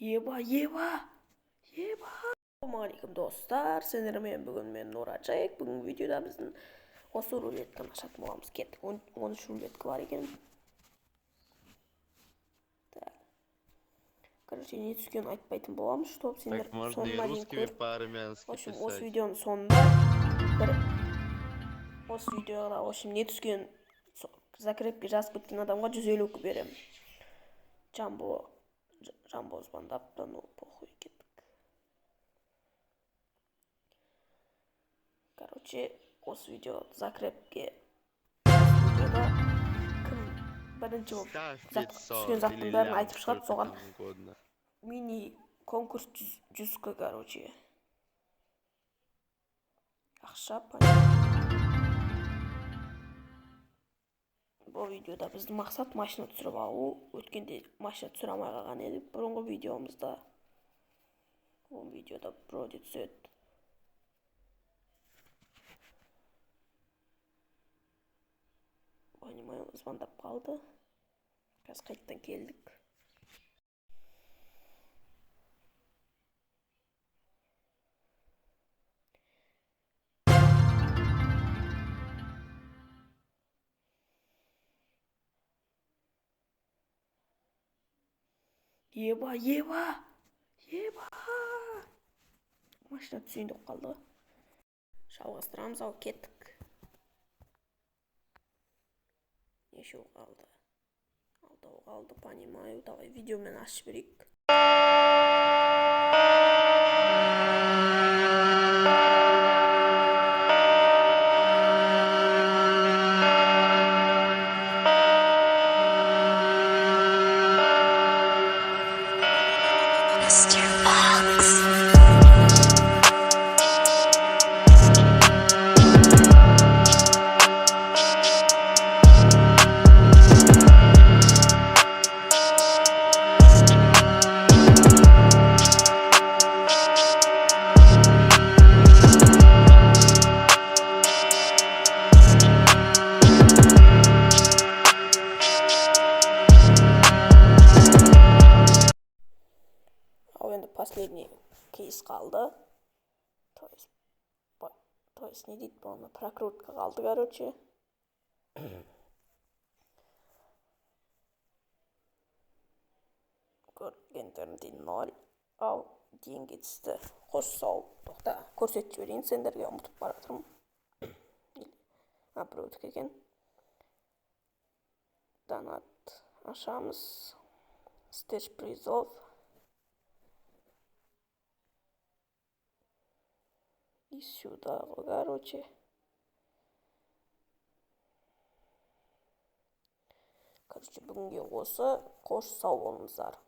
Ассалаумағалейкум достар, сендермен бүгін мен Нұрачайық. Бүгін видеода біздің осы рулетканы ашатын боламыз. Кеттік, 13 рулетка бар екен. Короче, не түскен айтпайтын боламыз, чтоб сендер соңына дейін көріп. В общем, осы видеоның соңында осы видеода, в общем, не түскен закрепке жазып кеткен адамға 150 беремін. Жамбо звондап, да ну похуй кеттік. Короче, осы видео закрепке видеода кім бірінші болып түскен заттың бәрін айтып шығады, соған мини конкурс 100к, короче. Ақша, бұл видеода біздің мақсат машина түсіріп алу. Өткенде машина түсіре алмай қалған едік бұрынғы видеомызда. Бұл видеода броди түседі. Ойнамай звондап қалды. Қазір қайттан келдік. Еба! Машина түсейін деп қалды. Жалғастырамыз, ал кеттік. Нешеу қалды? Алтау қалды, понимаю. Давай видеомен ашып берейік. Последний кейс қалды. То есть не дейді болны, прокрутка қалды, короче. Көргендерімде 0. Ал деньги түсті. Қош сау. Тоқта, көрсетіп жіберейін, сендерге ұмытып баратырмын. Біреудікі екен. Донат ашамыз. Стеж призов. И сюда, короче. Короче, бүгінге осы. Қош сау болыңыздар.